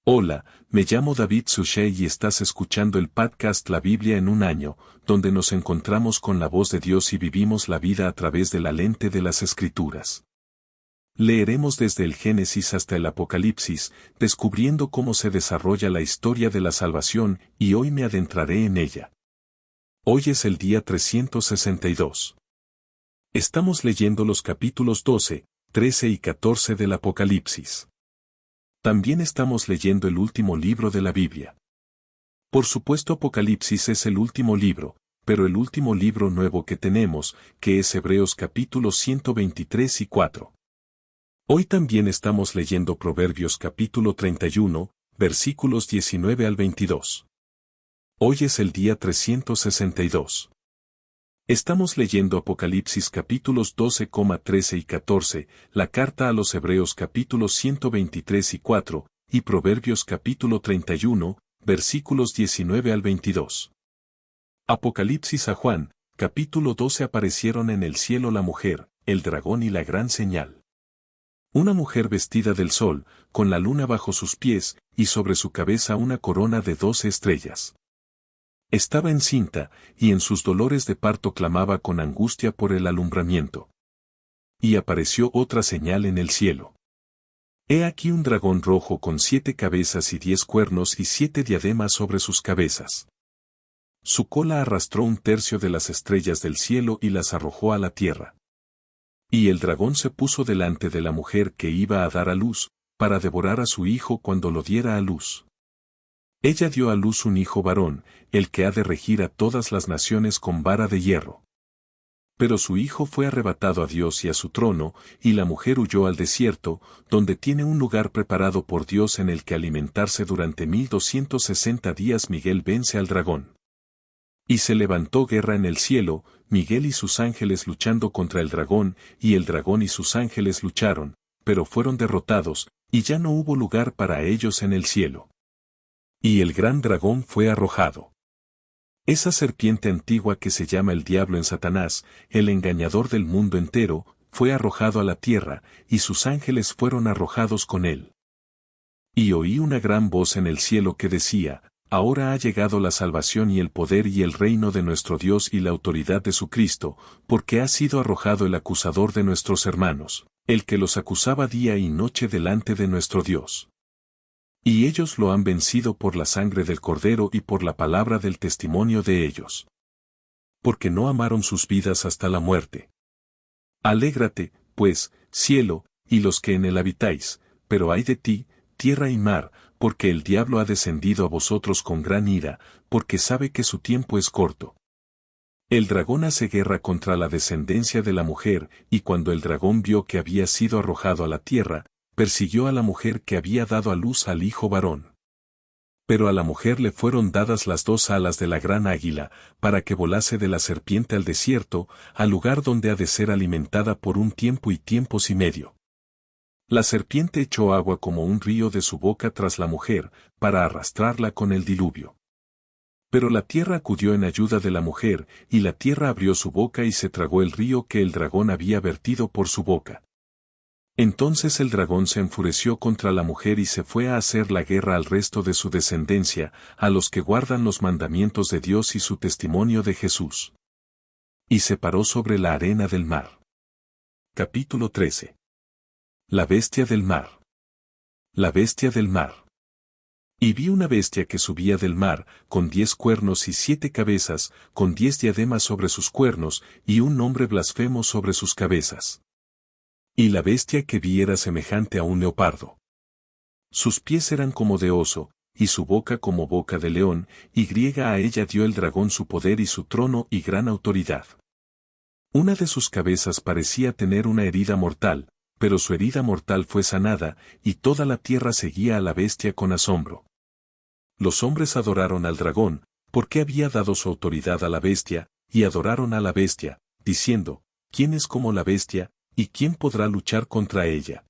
Hola, me llamo David Suchet y estás escuchando el podcast La Biblia en un año, donde nos encontramos con la voz de Dios y vivimos la vida a través de la lente de las Escrituras. Leeremos desde el Génesis hasta el Apocalipsis, descubriendo cómo se desarrolla la historia de la salvación, y hoy me adentraré en ella. Hoy es el día 362. Estamos leyendo los capítulos 12, 13 y 14 del Apocalipsis. También estamos leyendo el último libro de la Biblia. Por supuesto, Apocalipsis es el último libro, pero el último libro nuevo que tenemos, que es Hebreos capítulos 123 y 4. Hoy también estamos leyendo Proverbios capítulo 31, versículos 19 al 22. Hoy es el día 362. Estamos leyendo Apocalipsis capítulos 12, 13 y 14, la carta a los Hebreos capítulos 123 y 4, y Proverbios capítulo 31, versículos 19 al 22. Apocalipsis a Juan, capítulo 12. Aparecieron en el cielo la mujer, el dragón y la gran señal. Una mujer vestida del sol, con la luna bajo sus pies, y sobre su cabeza una corona de 12 estrellas. Estaba encinta, y en sus dolores de parto clamaba con angustia por el alumbramiento. Y apareció otra señal en el cielo. He aquí un dragón rojo con 7 cabezas y 10 cuernos y 7 diademas sobre sus cabezas. Su cola arrastró 1/3 de las estrellas del cielo y las arrojó a la tierra. Y el dragón se puso delante de la mujer que iba a dar a luz, para devorar a su hijo cuando lo diera a luz. Ella dio a luz un hijo varón, el que ha de regir a todas las naciones con vara de hierro. Pero su hijo fue arrebatado a Dios y a su trono, y la mujer huyó al desierto, donde tiene un lugar preparado por Dios en el que alimentarse durante 1260 días. Miguel vence al dragón. Y se levantó guerra en el cielo, Miguel y sus ángeles luchando contra el dragón, y el dragón y sus ángeles lucharon, pero fueron derrotados, y ya no hubo lugar para ellos en el cielo. Y el gran dragón fue arrojado. Esa serpiente antigua que se llama el diablo en Satanás, el engañador del mundo entero, fue arrojado a la tierra, y sus ángeles fueron arrojados con él. Y oí una gran voz en el cielo que decía: Ahora ha llegado la salvación y el poder y el reino de nuestro Dios y la autoridad de su Cristo, porque ha sido arrojado el acusador de nuestros hermanos, el que los acusaba día y noche delante de nuestro Dios. Y ellos lo han vencido por la sangre del Cordero y por la palabra del testimonio de ellos. Porque no amaron sus vidas hasta la muerte. Alégrate, pues, cielo, y los que en él habitáis, pero ay de ti, tierra y mar, porque el diablo ha descendido a vosotros con gran ira, porque sabe que su tiempo es corto. El dragón hace guerra contra la descendencia de la mujer, y cuando el dragón vio que había sido arrojado a la tierra, persiguió a la mujer que había dado a luz al hijo varón. Pero a la mujer le fueron dadas las 2 alas de la gran águila, para que volase de la serpiente al desierto, al lugar donde ha de ser alimentada por un tiempo y tiempos y medio. La serpiente echó agua como un río de su boca tras la mujer, para arrastrarla con el diluvio. Pero la tierra acudió en ayuda de la mujer, y la tierra abrió su boca y se tragó el río que el dragón había vertido por su boca. Entonces el dragón se enfureció contra la mujer y se fue a hacer la guerra al resto de su descendencia, a los que guardan los mandamientos de Dios y su testimonio de Jesús. Y se paró sobre la arena del mar. Capítulo 13. La bestia del mar. La bestia del mar. Y vi una bestia que subía del mar, con 10 cuernos y 7 cabezas, con 10 diademas sobre sus cuernos, y un nombre blasfemo sobre sus cabezas. Y la bestia que vi era semejante a un leopardo. Sus pies eran como de oso, y su boca como boca de león, y a ella dio el dragón su poder y su trono y gran autoridad. Una de sus cabezas parecía tener una herida mortal, pero su herida mortal fue sanada, y toda la tierra seguía a la bestia con asombro. Los hombres adoraron al dragón, porque había dado su autoridad a la bestia, y adoraron a la bestia, diciendo: ¿Quién es como la bestia? ¿Y quién podrá luchar contra ella?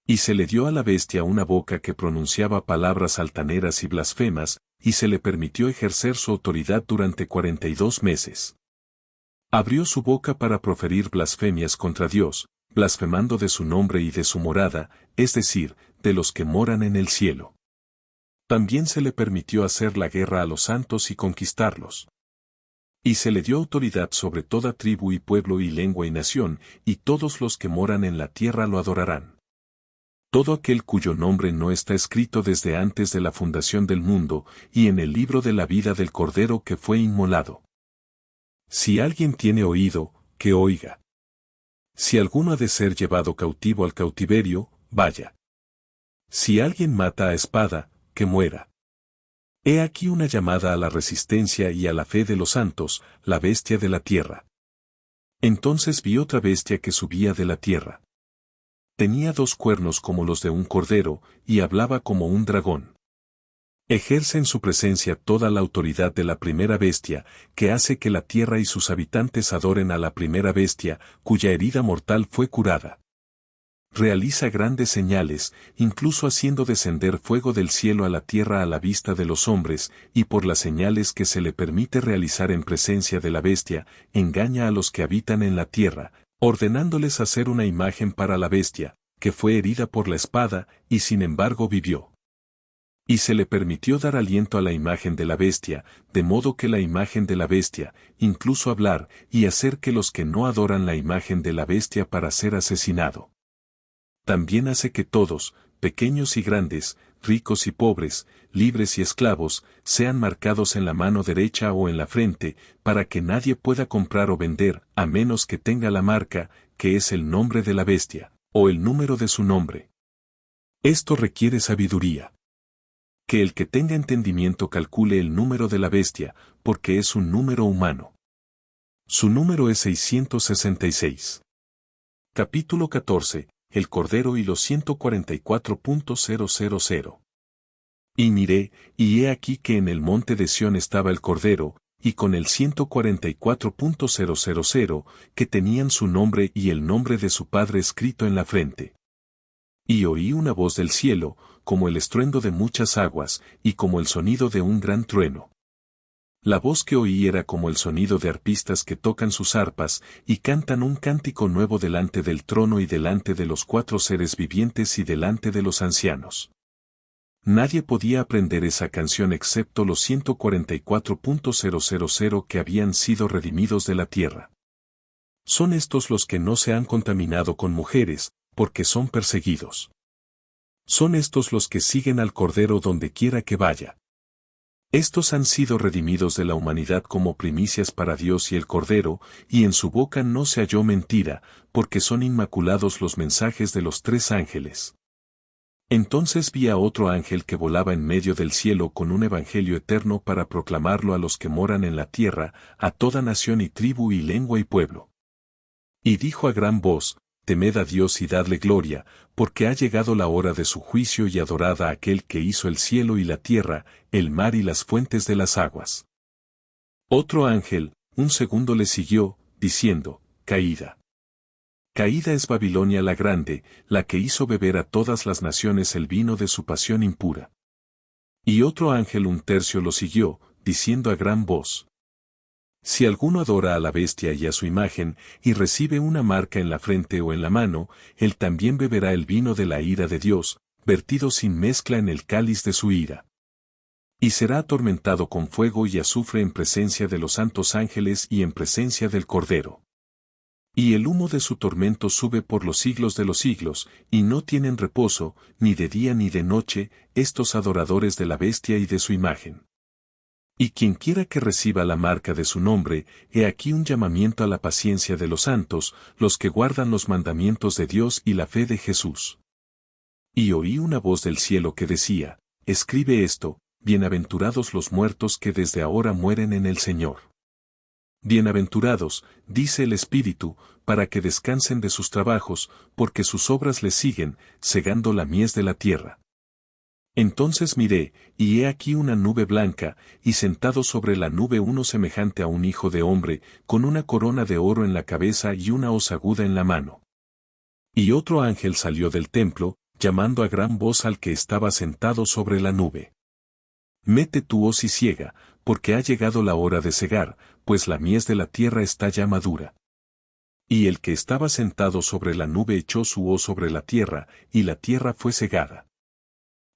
Y se le dio a la bestia una boca que pronunciaba palabras altaneras y blasfemas, y se le permitió ejercer su autoridad durante 42 meses. Abrió su boca para proferir blasfemias contra Dios, blasfemando de su nombre y de su morada, es decir, de los que moran en el cielo. También se le permitió hacer la guerra a los santos y conquistarlos. Y se le dio autoridad sobre toda tribu y pueblo y lengua y nación, y todos los que moran en la tierra lo adorarán. Todo aquel cuyo nombre no está escrito desde antes de la fundación del mundo, y en el libro de la vida del Cordero que fue inmolado. Si alguien tiene oído, que oiga. Si alguno ha de ser llevado cautivo al cautiverio, vaya. Si alguien mata a espada, que muera. He aquí una llamada a la resistencia y a la fe de los santos, la bestia de la tierra. Entonces vi otra bestia que subía de la tierra. Tenía 2 cuernos como los de un cordero, y hablaba como un dragón. Ejerce en su presencia toda la autoridad de la primera bestia, que hace que la tierra y sus habitantes adoren a la primera bestia, cuya herida mortal fue curada. Realiza grandes señales, incluso haciendo descender fuego del cielo a la tierra a la vista de los hombres, y por las señales que se le permite realizar en presencia de la bestia, engaña a los que habitan en la tierra, ordenándoles hacer una imagen para la bestia, que fue herida por la espada, y sin embargo vivió. Y se le permitió dar aliento a la imagen de la bestia, de modo que la imagen de la bestia, incluso hablar, y hacer que los que no adoran la imagen de la bestia para ser asesinado. También hace que todos, pequeños y grandes, ricos y pobres, libres y esclavos, sean marcados en la mano derecha o en la frente, para que nadie pueda comprar o vender, a menos que tenga la marca, que es el nombre de la bestia, o el número de su nombre. Esto requiere sabiduría. Que el que tenga entendimiento calcule el número de la bestia, porque es un número humano. Su número es 666. Capítulo 14. El Cordero y los 144.000. Y miré, y he aquí que en el monte de Sión estaba el Cordero, y con el 144.000, que tenían su nombre y el nombre de su Padre escrito en la frente. Y oí una voz del cielo, como el estruendo de muchas aguas, y como el sonido de un gran trueno. La voz que oí era como el sonido de arpistas que tocan sus arpas, y cantan un cántico nuevo delante del trono y delante de los 4 seres vivientes y delante de los ancianos. Nadie podía aprender esa canción excepto los 144.000 que habían sido redimidos de la tierra. Son estos los que no se han contaminado con mujeres, porque son perseguidos. Son estos los que siguen al Cordero donde quiera que vaya. Estos han sido redimidos de la humanidad como primicias para Dios y el Cordero, y en su boca no se halló mentira, porque son inmaculados los mensajes de los 3 ángeles. Entonces vi a otro ángel que volaba en medio del cielo con un evangelio eterno para proclamarlo a los que moran en la tierra, a toda nación y tribu y lengua y pueblo. Y dijo a gran voz: Temed a Dios y dadle gloria, porque ha llegado la hora de su juicio y adorad a aquel que hizo el cielo y la tierra, el mar y las fuentes de las aguas. Otro ángel, un segundo le siguió, diciendo: Caída. Caída es Babilonia la grande, la que hizo beber a todas las naciones el vino de su pasión impura. Y otro ángel un tercio lo siguió, diciendo a gran voz: Si alguno adora a la bestia y a su imagen, y recibe una marca en la frente o en la mano, él también beberá el vino de la ira de Dios, vertido sin mezcla en el cáliz de su ira. Y será atormentado con fuego y azufre en presencia de los santos ángeles y en presencia del Cordero. Y el humo de su tormento sube por los siglos de los siglos, y no tienen reposo, ni de día ni de noche, estos adoradores de la bestia y de su imagen. Y quienquiera que reciba la marca de su nombre, he aquí un llamamiento a la paciencia de los santos, los que guardan los mandamientos de Dios y la fe de Jesús. Y oí una voz del cielo que decía: Escribe esto: Bienaventurados los muertos que desde ahora mueren en el Señor. Bienaventurados, dice el Espíritu, para que descansen de sus trabajos, porque sus obras les siguen, segando la mies de la tierra. Entonces miré, y he aquí una nube blanca, y sentado sobre la nube uno semejante a un hijo de hombre, con una corona de oro en la cabeza y una hoz aguda en la mano. Y otro ángel salió del templo, llamando a gran voz al que estaba sentado sobre la nube: Mete tu hoz y siega, porque ha llegado la hora de segar, pues la mies de la tierra está ya madura. Y el que estaba sentado sobre la nube echó su hoz sobre la tierra, y la tierra fue segada.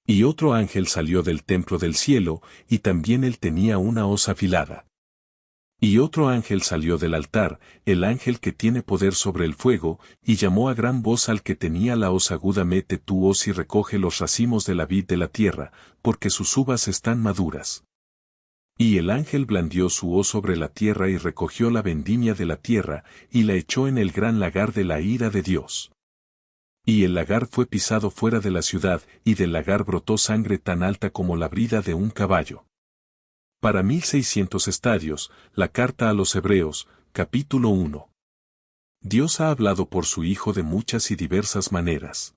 Y otro ángel salió del templo del cielo, y también él tenía una hoz afilada. Y otro ángel salió del altar, el ángel que tiene poder sobre el fuego, y llamó a gran voz al que tenía la hoz aguda: mete tu hoz y recoge los racimos de la vid de la tierra, porque sus uvas están maduras. Y el ángel blandió su hoz sobre la tierra y recogió la vendimia de la tierra, y la echó en el gran lagar de la ira de Dios. Y el lagar fue pisado fuera de la ciudad, y del lagar brotó sangre tan alta como la brida de un caballo. Para 1600 estadios, la carta a los Hebreos, capítulo 1. Dios ha hablado por su Hijo de muchas y diversas maneras.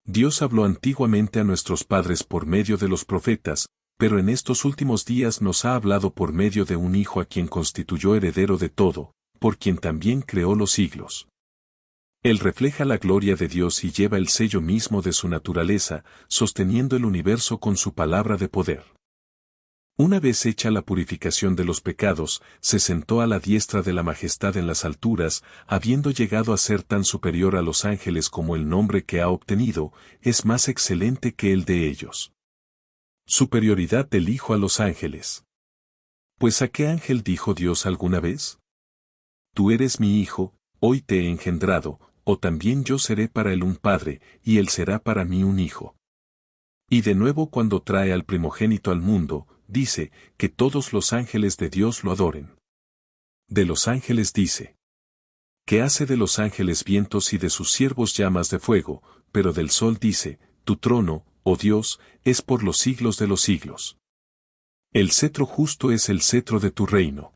Dios habló antiguamente a nuestros padres por medio de los profetas, pero en estos últimos días nos ha hablado por medio de un Hijo a quien constituyó heredero de todo, por quien también creó los siglos. Él refleja la gloria de Dios y lleva el sello mismo de su naturaleza, sosteniendo el universo con su palabra de poder. Una vez hecha la purificación de los pecados, se sentó a la diestra de la majestad en las alturas, habiendo llegado a ser tan superior a los ángeles como el nombre que ha obtenido, es más excelente que el de ellos. Superioridad del Hijo a los ángeles. Pues ¿a qué ángel dijo Dios alguna vez? Tú eres mi Hijo, hoy te he engendrado, o también yo seré para él un padre, y él será para mí un hijo. Y de nuevo cuando trae al primogénito al mundo, dice, que todos los ángeles de Dios lo adoren. De los ángeles dice, que hace de los ángeles vientos y de sus siervos llamas de fuego, pero del sol dice, tu trono, oh Dios, es por los siglos de los siglos. El cetro justo es el cetro de tu reino.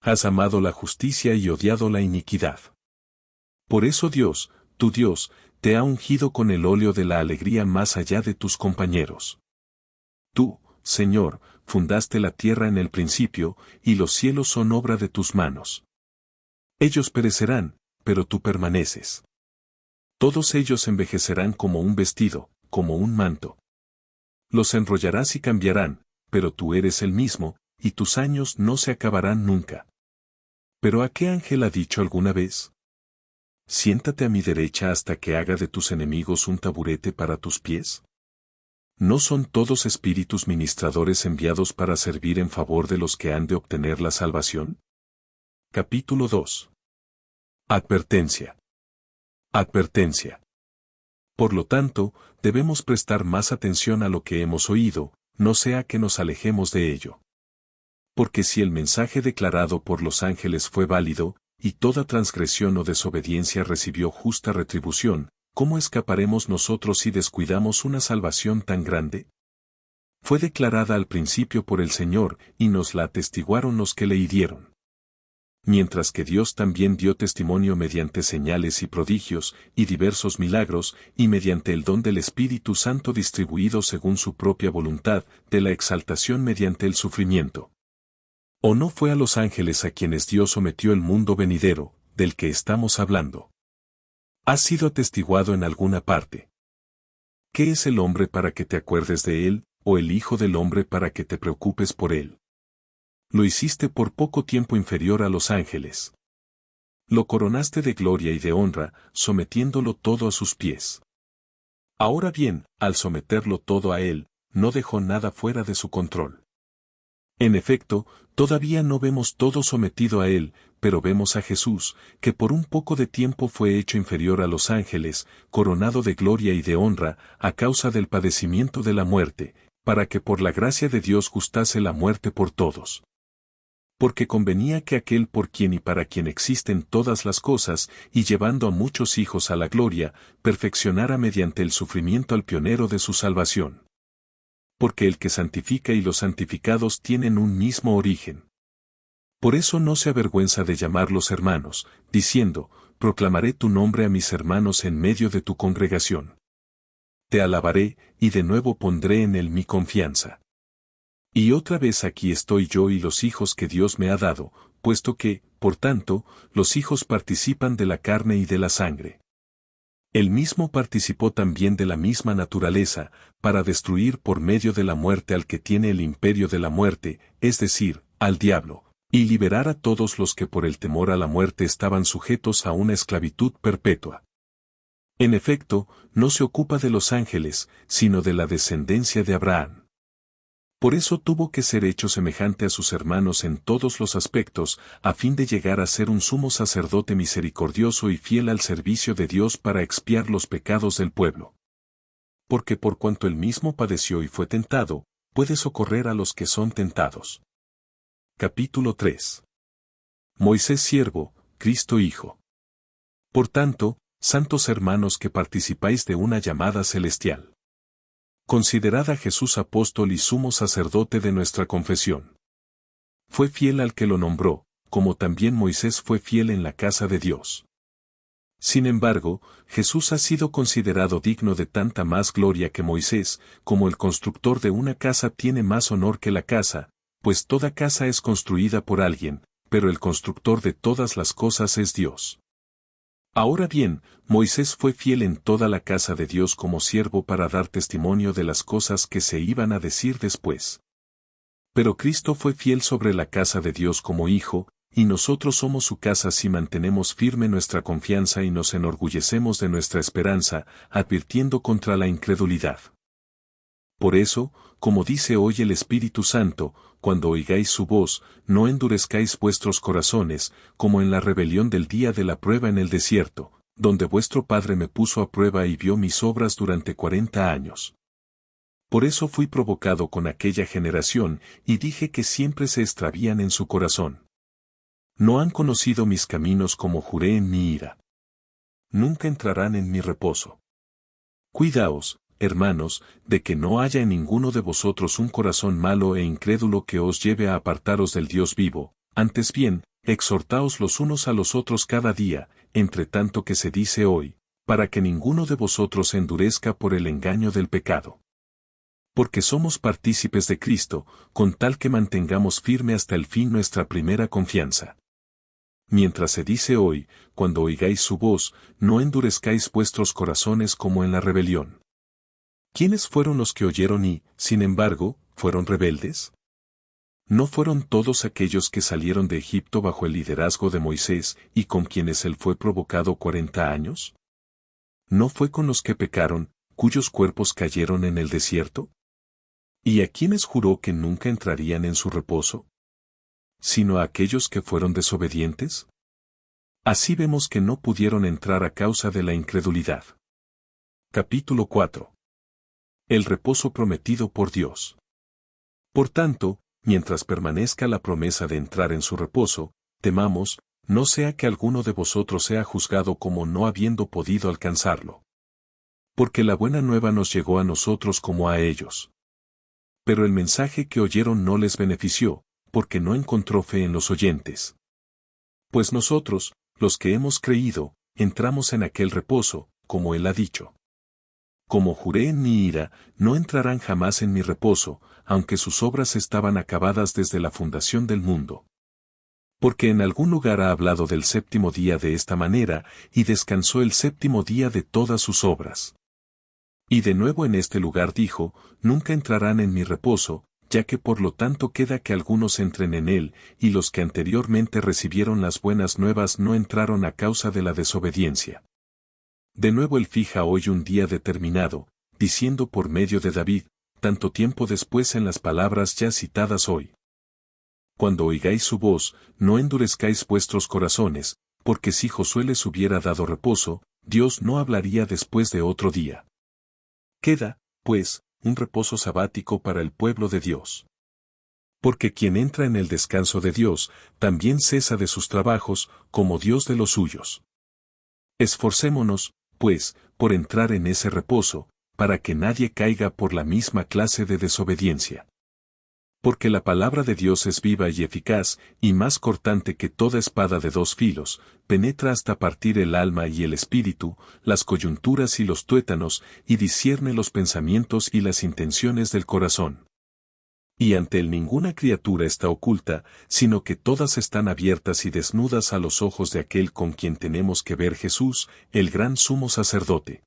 Has amado la justicia y odiado la iniquidad. Por eso Dios, tu Dios, te ha ungido con el óleo de la alegría más allá de tus compañeros. Tú, Señor, fundaste la tierra en el principio, y los cielos son obra de tus manos. Ellos perecerán, pero tú permaneces. Todos ellos envejecerán como un vestido, como un manto. Los enrollarás y cambiarán, pero tú eres el mismo, y tus años no se acabarán nunca. ¿Pero a qué ángel ha dicho alguna vez? Siéntate a mi derecha hasta que haga de tus enemigos un taburete para tus pies. ¿No son todos espíritus ministradores enviados para servir en favor de los que han de obtener la salvación? Capítulo 2. Advertencia. Advertencia. Por lo tanto, debemos prestar más atención a lo que hemos oído, no sea que nos alejemos de ello. Porque si el mensaje declarado por los ángeles fue válido, y toda transgresión o desobediencia recibió justa retribución, ¿cómo escaparemos nosotros si descuidamos una salvación tan grande? Fue declarada al principio por el Señor, y nos la atestiguaron los que le hirieron. Mientras que Dios también dio testimonio mediante señales y prodigios, y diversos milagros, y mediante el don del Espíritu Santo distribuido según su propia voluntad, de la exaltación mediante el sufrimiento. ¿O no fue a los ángeles a quienes Dios sometió el mundo venidero, del que estamos hablando? ¿Ha sido atestiguado en alguna parte? ¿Qué es el hombre para que te acuerdes de él, o el hijo del hombre para que te preocupes por él? Lo hiciste por poco tiempo inferior a los ángeles. Lo coronaste de gloria y de honra, sometiéndolo todo a sus pies. Ahora bien, al someterlo todo a él, no dejó nada fuera de su control. En efecto, todavía no vemos todo sometido a él, pero vemos a Jesús, que por un poco de tiempo fue hecho inferior a los ángeles, coronado de gloria y de honra, a causa del padecimiento de la muerte, para que por la gracia de Dios gustase la muerte por todos. Porque convenía que aquel por quien y para quien existen todas las cosas, y llevando a muchos hijos a la gloria, perfeccionara mediante el sufrimiento al pionero de su salvación. Porque el que santifica y los santificados tienen un mismo origen. Por eso no se avergüenza de llamarlos hermanos, diciendo, proclamaré tu nombre a mis hermanos en medio de tu congregación. Te alabaré, y de nuevo pondré en él mi confianza. Y otra vez aquí estoy yo y los hijos que Dios me ha dado, puesto que, por tanto, los hijos participan de la carne y de la sangre. Él mismo participó también de la misma naturaleza, para destruir por medio de la muerte al que tiene el imperio de la muerte, es decir, al diablo, y liberar a todos los que por el temor a la muerte estaban sujetos a una esclavitud perpetua. En efecto, no se ocupa de los ángeles, sino de la descendencia de Abraham. Por eso tuvo que ser hecho semejante a sus hermanos en todos los aspectos, a fin de llegar a ser un sumo sacerdote misericordioso y fiel al servicio de Dios para expiar los pecados del pueblo. Porque por cuanto él mismo padeció y fue tentado, puede socorrer a los que son tentados. Capítulo 3. Moisés siervo, Cristo Hijo. Por tanto, santos hermanos que participáis de una llamada celestial. Considerad a Jesús apóstol y sumo sacerdote de nuestra confesión. Fue fiel al que lo nombró, como también Moisés fue fiel en la casa de Dios. Sin embargo, Jesús ha sido considerado digno de tanta más gloria que Moisés, como el constructor de una casa tiene más honor que la casa, pues toda casa es construida por alguien, pero el constructor de todas las cosas es Dios. Ahora bien, Moisés fue fiel en toda la casa de Dios como siervo para dar testimonio de las cosas que se iban a decir después. Pero Cristo fue fiel sobre la casa de Dios como Hijo, y nosotros somos su casa si mantenemos firme nuestra confianza y nos enorgullecemos de nuestra esperanza, advirtiendo contra la incredulidad. Por eso, como dice hoy el Espíritu Santo, cuando oigáis su voz, no endurezcáis vuestros corazones, como en la rebelión del día de la prueba en el desierto, donde vuestro Padre me puso a prueba y vio mis obras durante 40 años. Por eso fui provocado con aquella generación, y dije que siempre se extravían en su corazón. No han conocido mis caminos como juré en mi ira. Nunca entrarán en mi reposo. Cuidaos, hermanos, de que no haya en ninguno de vosotros un corazón malo e incrédulo que os lleve a apartaros del Dios vivo, antes bien, exhortaos los unos a los otros cada día, entre tanto que se dice hoy, para que ninguno de vosotros se endurezca por el engaño del pecado. Porque somos partícipes de Cristo, con tal que mantengamos firme hasta el fin nuestra primera confianza. Mientras se dice hoy, cuando oigáis su voz, no endurezcáis vuestros corazones como en la rebelión. ¿Quiénes fueron los que oyeron y, sin embargo, fueron rebeldes? ¿No fueron todos aquellos que salieron de Egipto bajo el liderazgo de Moisés y con quienes él fue provocado 40 años? ¿No fue con los que pecaron, cuyos cuerpos cayeron en el desierto? ¿Y a quiénes juró que nunca entrarían en su reposo? ¿Sino a aquellos que fueron desobedientes? Así vemos que no pudieron entrar a causa de la incredulidad. Capítulo 4. El reposo prometido por Dios. Por tanto, mientras permanezca la promesa de entrar en su reposo, temamos, no sea que alguno de vosotros sea juzgado como no habiendo podido alcanzarlo. Porque la buena nueva nos llegó a nosotros como a ellos. Pero el mensaje que oyeron no les benefició, porque no encontró fe en los oyentes. Pues nosotros, los que hemos creído, entramos en aquel reposo, como él ha dicho. Como juré en mi ira, no entrarán jamás en mi reposo, aunque sus obras estaban acabadas desde la fundación del mundo. Porque en algún lugar ha hablado del séptimo día de esta manera, y descansó el séptimo día de todas sus obras. Y de nuevo en este lugar dijo, nunca entrarán en mi reposo, ya que por lo tanto queda que algunos entren en él, y los que anteriormente recibieron las buenas nuevas no entraron a causa de la desobediencia. De nuevo él fija hoy un día determinado, diciendo por medio de David, tanto tiempo después en las palabras ya citadas hoy. Cuando oigáis su voz, no endurezcáis vuestros corazones, porque si Josué les hubiera dado reposo, Dios no hablaría después de otro día. Queda, pues, un reposo sabático para el pueblo de Dios. Porque quien entra en el descanso de Dios, también cesa de sus trabajos, como Dios de los suyos. Esforcémonos, pues, por entrar en ese reposo, para que nadie caiga por la misma clase de desobediencia. Porque la palabra de Dios es viva y eficaz, y más cortante que toda espada de dos filos, penetra hasta partir el alma y el espíritu, las coyunturas y los tuétanos, y discierne los pensamientos y las intenciones del corazón. Y ante él ninguna criatura está oculta, sino que todas están abiertas y desnudas a los ojos de aquel con quien tenemos que ver Jesús, el gran sumo sacerdote.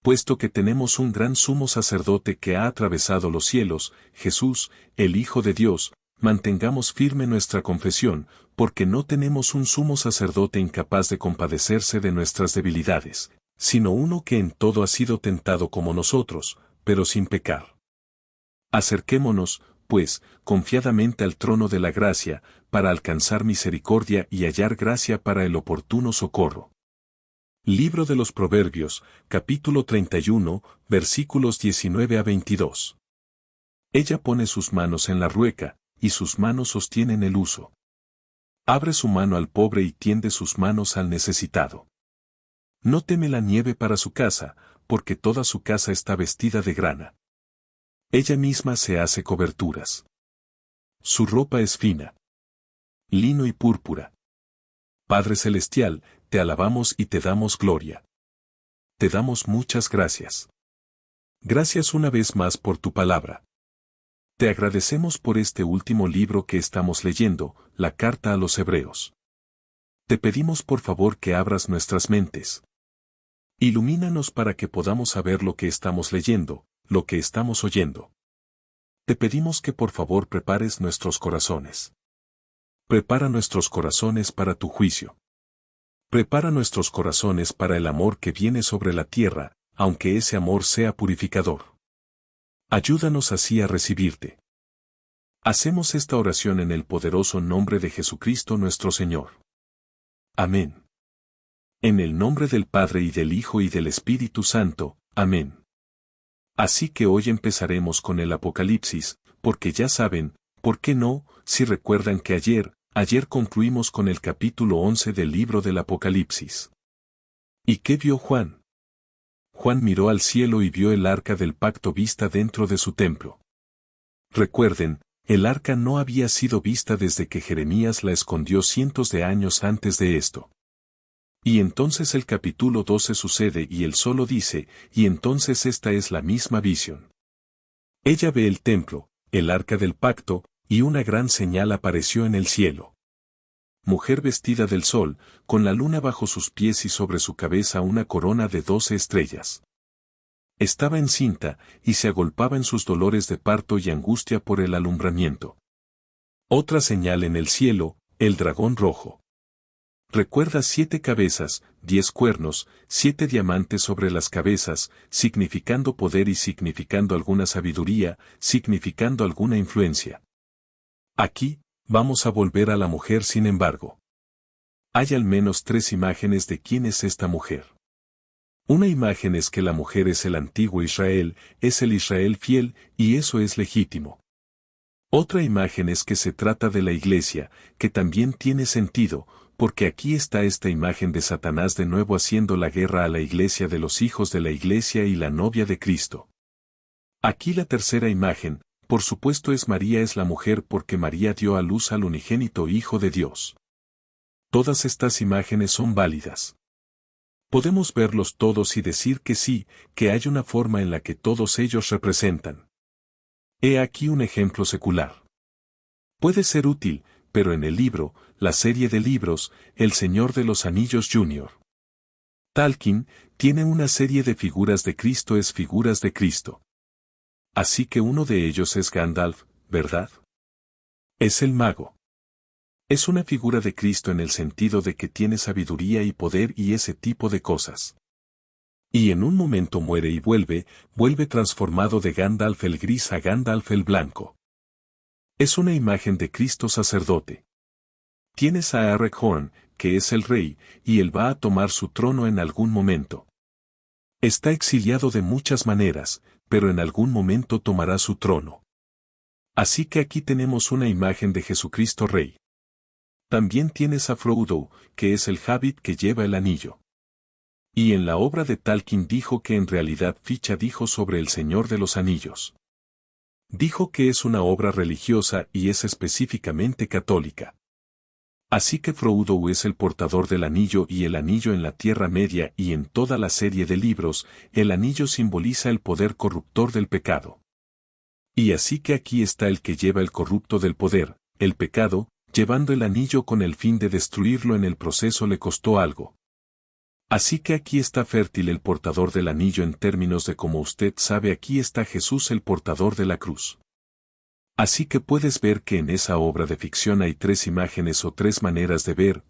Puesto que tenemos un gran sumo sacerdote que ha atravesado los cielos, Jesús, el Hijo de Dios, mantengamos firme nuestra confesión, porque no tenemos un sumo sacerdote incapaz de compadecerse de nuestras debilidades, sino uno que en todo ha sido tentado como nosotros, pero sin pecar. Acerquémonos, pues, confiadamente al trono de la gracia, para alcanzar misericordia y hallar gracia para el oportuno socorro. Libro de los Proverbios, capítulo 31, versículos 19 a 22. Ella pone sus manos en la rueca, y sus manos sostienen el uso. Abre su mano al pobre y tiende sus manos al necesitado. No teme la nieve para su casa, porque toda su casa está vestida de grana. Ella misma se hace coberturas. Su ropa es fina. Lino y púrpura. Padre Celestial, te alabamos y te damos gloria. Te damos muchas gracias. Gracias una vez más por tu palabra. Te agradecemos por este último libro que estamos leyendo, la Carta a los Hebreos. Te pedimos por favor que abras nuestras mentes. Ilumínanos para que podamos saber lo que estamos leyendo, lo que estamos oyendo. Te pedimos que por favor prepares nuestros corazones. Prepara nuestros corazones para tu juicio. Prepara nuestros corazones para el amor que viene sobre la tierra, aunque ese amor sea purificador. Ayúdanos así a recibirte. Hacemos esta oración en el poderoso nombre de Jesucristo nuestro Señor. Amén. En el nombre del Padre y del Hijo y del Espíritu Santo. Amén. Así que hoy empezaremos con el Apocalipsis, porque ya saben, ¿por qué no? Si recuerdan que ayer concluimos con el capítulo 11 del libro del Apocalipsis. ¿Y qué vio Juan? Juan miró al cielo y vio el arca del pacto vista dentro de su templo. Recuerden, el arca no había sido vista desde que Jeremías la escondió cientos de años antes de esto. Y entonces el capítulo 12 sucede y él solo dice, y entonces esta es la misma visión. Ella ve el templo, el arca del pacto, y una gran señal apareció en el cielo. Mujer vestida del sol, con la luna bajo sus pies y sobre su cabeza una corona de 12 estrellas. Estaba encinta, y se agolpaba en sus dolores de parto y angustia por el alumbramiento. Otra señal en el cielo, el dragón rojo. Recuerda 7 cabezas, 10 cuernos, 7 diamantes sobre las cabezas, significando poder y significando alguna sabiduría, significando alguna influencia. Aquí, vamos a volver a la mujer sin embargo. Hay al menos 3 imágenes de quién es esta mujer. Una imagen es que la mujer es el antiguo Israel, es el Israel fiel, y eso es legítimo. Otra imagen es que se trata de la iglesia, que también tiene sentido, porque aquí está esta imagen de Satanás de nuevo haciendo la guerra a la iglesia de los hijos de la iglesia y la novia de Cristo. Aquí la tercera imagen, por supuesto es María es la mujer porque María dio a luz al unigénito Hijo de Dios. Todas estas imágenes son válidas. Podemos verlos todos y decir que sí, que hay una forma en la que todos ellos representan. He aquí un ejemplo secular. Puede ser útil, pero en el libro, la serie de libros, El Señor de los Anillos Jr. Tolkien tiene una serie de figuras de Cristo es figuras de Cristo. Así que uno de ellos es Gandalf, ¿verdad? Es el mago. Es una figura de Cristo en el sentido de que tiene sabiduría y poder y ese tipo de cosas. Y en un momento muere y vuelve transformado de Gandalf el gris a Gandalf el blanco. Es una imagen de Cristo sacerdote. Tienes a Aragorn, que es el rey, y él va a tomar su trono en algún momento. Está exiliado de muchas maneras, pero en algún momento tomará su trono. Así que aquí tenemos una imagen de Jesucristo Rey. También tienes a Frodo, que es el Hobbit que lleva el anillo. Y en la obra de Tolkien dijo que en realidad Ficha dijo sobre el Señor de los Anillos. Dijo que es una obra religiosa y es específicamente católica. Así que Frodo es el portador del anillo y el anillo en la Tierra Media y en toda la serie de libros, el anillo simboliza el poder corruptor del pecado. Y así que aquí está el que lleva el corrupto del poder, el pecado, llevando el anillo con el fin de destruirlo en el proceso le costó algo. Así que aquí está fértil el portador del anillo en términos de como usted sabe aquí está Jesús el portador de la cruz. Así que puedes ver que en esa obra de ficción hay 3 imágenes o 3 maneras de ver,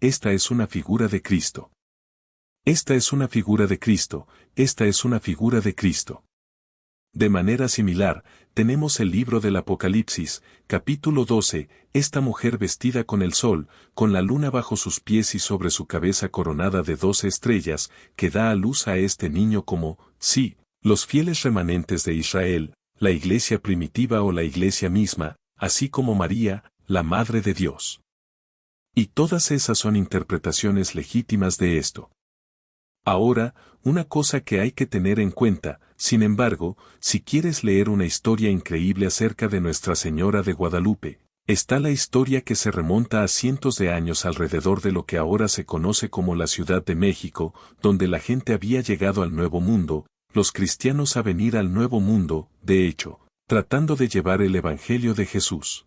esta es una figura de Cristo. Esta es una figura de Cristo, esta es una figura de Cristo. De manera similar, tenemos el libro del Apocalipsis, capítulo 12, esta mujer vestida con el sol, con la luna bajo sus pies y sobre su cabeza coronada de 12 estrellas, que da a luz a este niño como, sí, los fieles remanentes de Israel, la iglesia primitiva o la iglesia misma, así como María, la Madre de Dios. Y todas esas son interpretaciones legítimas de esto. Ahora, una cosa que hay que tener en cuenta, sin embargo, si quieres leer una historia increíble acerca de Nuestra Señora de Guadalupe, está la historia que se remonta a cientos de años alrededor de lo que ahora se conoce como la Ciudad de México, donde la gente había llegado al Nuevo Mundo, los cristianos a venir al Nuevo Mundo, de hecho, tratando de llevar el Evangelio de Jesús.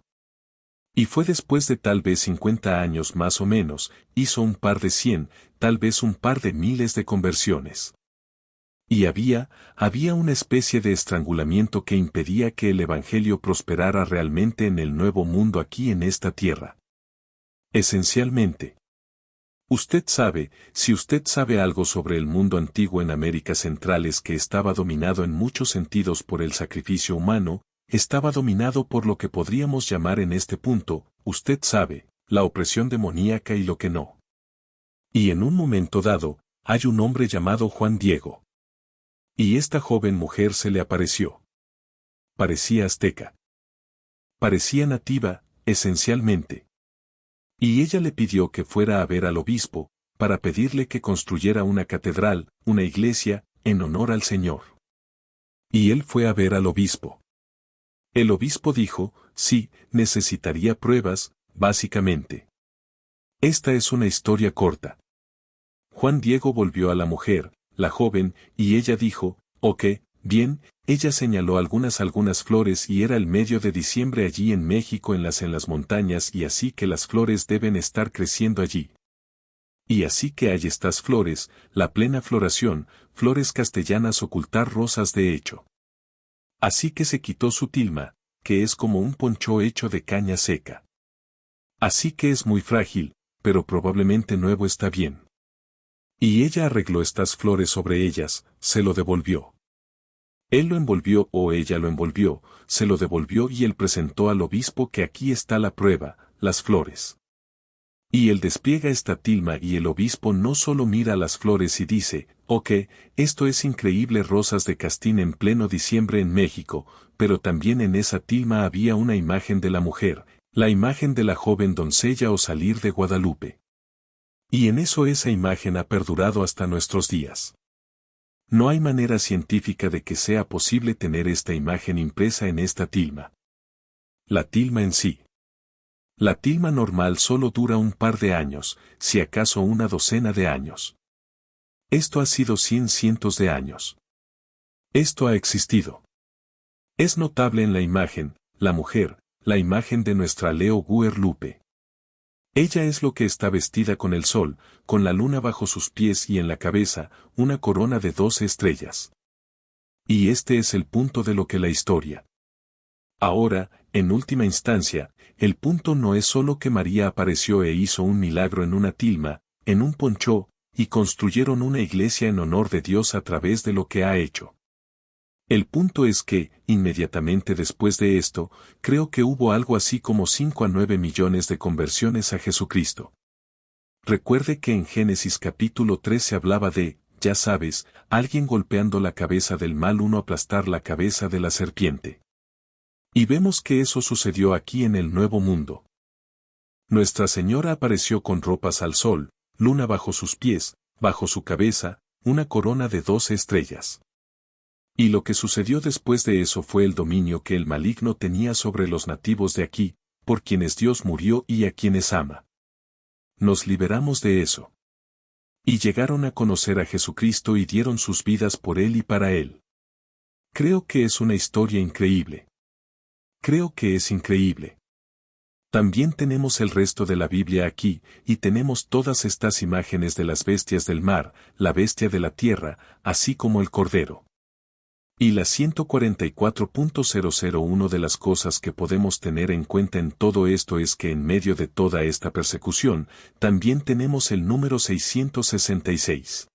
Y fue después de tal vez 50 años más o menos, hizo un par de 100, tal vez un par de miles de conversiones. Y había una especie de estrangulamiento que impedía que el Evangelio prosperara realmente en el Nuevo Mundo aquí en esta tierra. Esencialmente. Usted sabe, si usted sabe algo sobre el mundo antiguo en América Central es que estaba dominado en muchos sentidos por el sacrificio humano, estaba dominado por lo que podríamos llamar en este punto, usted sabe, la opresión demoníaca y lo que no. Y en un momento dado, hay un hombre llamado Juan Diego. Y esta joven mujer se le apareció. Parecía azteca. Parecía nativa, esencialmente. Y ella le pidió que fuera a ver al obispo, para pedirle que construyera una catedral, una iglesia, en honor al Señor. Y él fue a ver al obispo. El obispo dijo, sí, necesitaría pruebas, básicamente. Esta es una historia corta. Juan Diego volvió a la mujer, la joven, y ella dijo, ok, bien, ella señaló algunas flores y era el medio de diciembre allí en México en las montañas y así que las flores deben estar creciendo allí. Y así que hay estas flores, la plena floración, flores castellanas ocultar rosas de hecho. Así que se quitó su tilma, que es como un poncho hecho de caña seca. Así que es muy frágil, pero probablemente nuevo está bien. Y ella arregló estas flores sobre ellas, se lo devolvió. Él lo envolvió o ella lo envolvió, se lo devolvió y él presentó al obispo que aquí está la prueba, las flores. Y él despliega esta tilma y el obispo no solo mira las flores y dice, ok, esto es increíble rosas de castín en pleno diciembre en México, pero también en esa tilma había una imagen de la mujer, la imagen de la joven doncella o salir de Guadalupe. Y en eso esa imagen ha perdurado hasta nuestros días. No hay manera científica de que sea posible tener esta imagen impresa en esta tilma. La tilma en sí. La tilma normal solo dura un par de años, si acaso una docena de años. Esto ha sido cientos de años. Esto ha existido. Es notable en la imagen, la mujer, la imagen de nuestra Leo Guerlupe. Ella es lo que está vestida con el sol, con la luna bajo sus pies y en la cabeza, una corona de 12 estrellas. Y este es el punto de lo que la historia. Ahora, en última instancia, el punto no es solo que María apareció e hizo un milagro en una tilma, en un poncho, y construyeron una iglesia en honor de Dios a través de lo que ha hecho. El punto es que, inmediatamente después de esto, creo que hubo algo así como 5 a 9 millones de conversiones a Jesucristo. Recuerde que en Génesis capítulo 3 se hablaba de, ya sabes, alguien golpeando la cabeza del mal uno aplastar la cabeza de la serpiente. Y vemos que eso sucedió aquí en el Nuevo Mundo. Nuestra Señora apareció con ropas al sol, luna bajo sus pies, bajo su cabeza, una corona de 12 estrellas. Y lo que sucedió después de eso fue el dominio que el maligno tenía sobre los nativos de aquí, por quienes Dios murió y a quienes ama. Nos liberamos de eso. Y llegaron a conocer a Jesucristo y dieron sus vidas por Él y para Él. Creo que es una historia increíble. Creo que es increíble. También tenemos el resto de la Biblia aquí, y tenemos todas estas imágenes de las bestias del mar, la bestia de la tierra, así como el cordero. Y la 144.001 de las cosas que podemos tener en cuenta en todo esto es que en medio de toda esta persecución, también tenemos el número 666.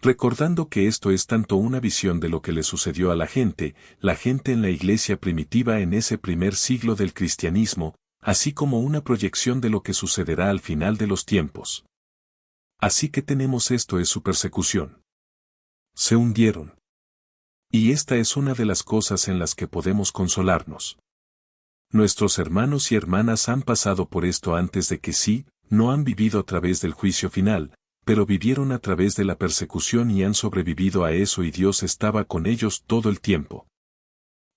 Recordando que esto es tanto una visión de lo que le sucedió a la gente en la iglesia primitiva en ese primer siglo del cristianismo, así como una proyección de lo que sucederá al final de los tiempos. Así que tenemos esto es su persecución. Se hundieron. Y esta es una de las cosas en las que podemos consolarnos. Nuestros hermanos y hermanas han pasado por esto antes de que sí, no han vivido a través del juicio final, pero vivieron a través de la persecución y han sobrevivido a eso y Dios estaba con ellos todo el tiempo.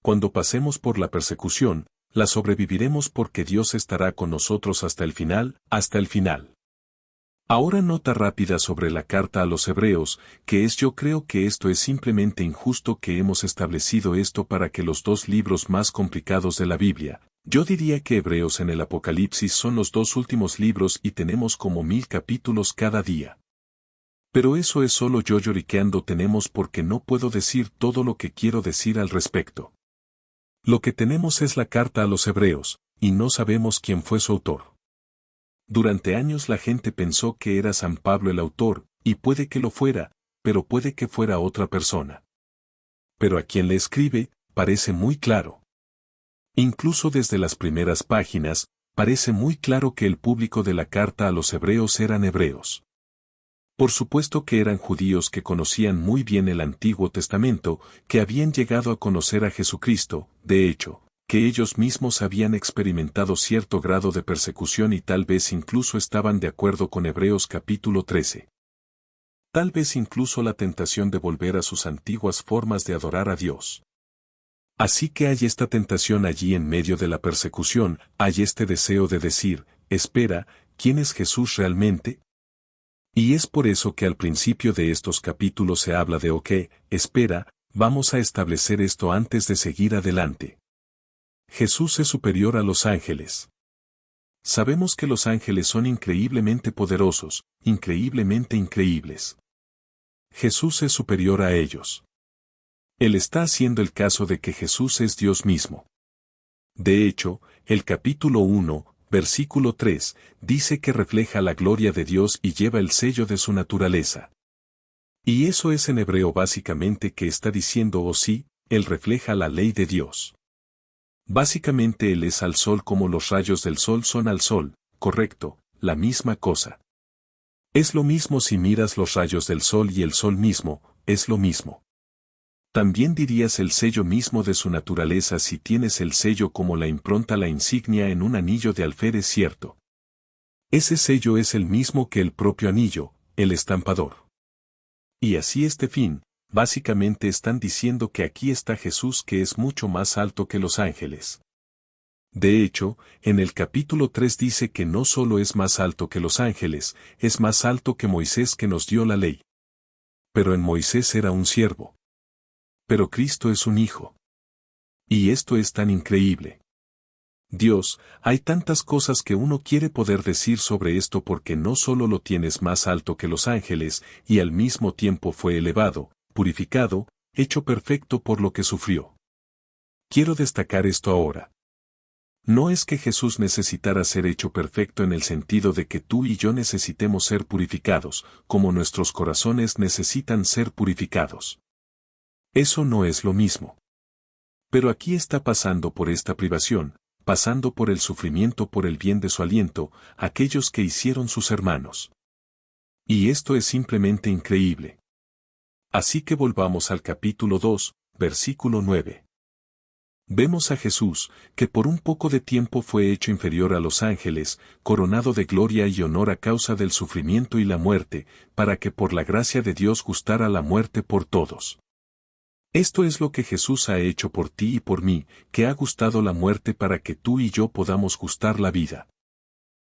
Cuando pasemos por la persecución, la sobreviviremos porque Dios estará con nosotros hasta el final, hasta el final. Ahora nota rápida sobre la carta a los Hebreos, que es yo creo que esto es simplemente injusto que hemos establecido esto para que los dos libros más complicados de la Biblia, yo diría que Hebreos en el Apocalipsis son los dos últimos libros y tenemos como 1000 capítulos cada día. Pero eso es solo yo lloriqueando tenemos porque no puedo decir todo lo que quiero decir al respecto. Lo que tenemos es la carta a los Hebreos, y no sabemos quién fue su autor. Durante años la gente pensó que era San Pablo el autor, y puede que lo fuera, pero puede que fuera otra persona. Pero a quien le escribe, parece muy claro. Incluso desde las primeras páginas, parece muy claro que el público de la carta a los Hebreos eran hebreos. Por supuesto que eran judíos que conocían muy bien el Antiguo Testamento, que habían llegado a conocer a Jesucristo, de hecho, que ellos mismos habían experimentado cierto grado de persecución y tal vez incluso estaban de acuerdo con Hebreos capítulo 13. Tal vez incluso la tentación de volver a sus antiguas formas de adorar a Dios. Así que hay esta tentación allí en medio de la persecución, hay este deseo de decir, espera, ¿quién es Jesús realmente? Y es por eso que al principio de estos capítulos se habla de espera, vamos a establecer esto antes de seguir adelante. Jesús es superior a los ángeles. Sabemos que los ángeles son increíblemente poderosos, increíblemente increíbles. Jesús es superior a ellos. Él está haciendo el caso de que Jesús es Dios mismo. De hecho, el capítulo 1, versículo 3, dice que refleja la gloria de Dios y lleva el sello de su naturaleza. Y eso es en hebreo básicamente que está diciendo sí, Él refleja la ley de Dios. Básicamente Él es al sol como los rayos del sol son al sol, correcto, la misma cosa. Es lo mismo si miras los rayos del sol y el sol mismo, es lo mismo. También dirías el sello mismo de su naturaleza si tienes el sello como la impronta la insignia en un anillo de alférez cierto. Ese sello es el mismo que el propio anillo, el estampador. Y así este fin, básicamente están diciendo que aquí está Jesús que es mucho más alto que los ángeles. De hecho, en el capítulo 3 dice que no solo es más alto que los ángeles, es más alto que Moisés que nos dio la ley. Pero en Moisés era un siervo. Pero Cristo es un hijo. Y esto es tan increíble. Dios, hay tantas cosas que uno quiere poder decir sobre esto porque no solo lo tienes más alto que los ángeles, y al mismo tiempo fue elevado, purificado, hecho perfecto por lo que sufrió. Quiero destacar esto ahora. No es que Jesús necesitara ser hecho perfecto en el sentido de que tú y yo necesitemos ser purificados, como nuestros corazones necesitan ser purificados. Eso no es lo mismo. Pero aquí está pasando por esta privación, pasando por el sufrimiento por el bien de su aliento, aquellos que hicieron sus hermanos. Y esto es simplemente increíble. Así que volvamos al capítulo 2, versículo 9. Vemos a Jesús, que por un poco de tiempo fue hecho inferior a los ángeles, coronado de gloria y honor a causa del sufrimiento y la muerte, para que por la gracia de Dios gustara la muerte por todos. Esto es lo que Jesús ha hecho por ti y por mí, que ha gustado la muerte para que tú y yo podamos gustar la vida.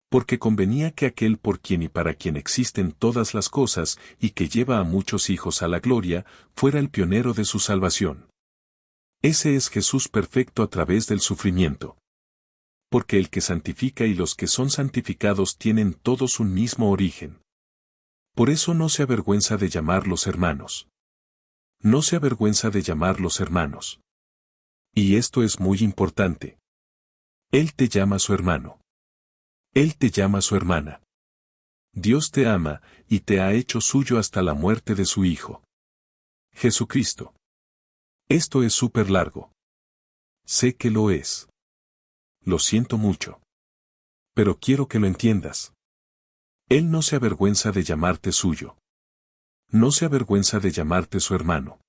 Porque convenía que aquel por quien y para quien existen todas las cosas, y que lleva a muchos hijos a la gloria, fuera el pionero de su salvación. Ese es Jesús perfecto a través del sufrimiento. Porque el que santifica y los que son santificados tienen todos un mismo origen. Por eso no se avergüenza de llamarlos hermanos. No se avergüenza de llamarlos hermanos. Y esto es muy importante. Él te llama su hermano. Él te llama su hermana. Dios te ama, y te ha hecho suyo hasta la muerte de su Hijo. Jesucristo. Esto es súper largo. Sé que lo es. Lo siento mucho. Pero quiero que lo entiendas. Él no se avergüenza de llamarte suyo. No se avergüenza de llamarte su hermano.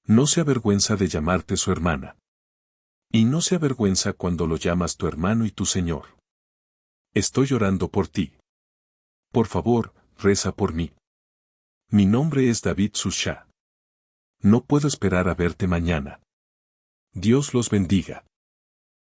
No se avergüenza de llamarte su hermana. Y no se avergüenza cuando lo llamas tu hermano y tu Señor. Estoy orando por ti. Por favor, reza por mí. Mi nombre es David Susha. No puedo esperar a verte mañana. Dios los bendiga.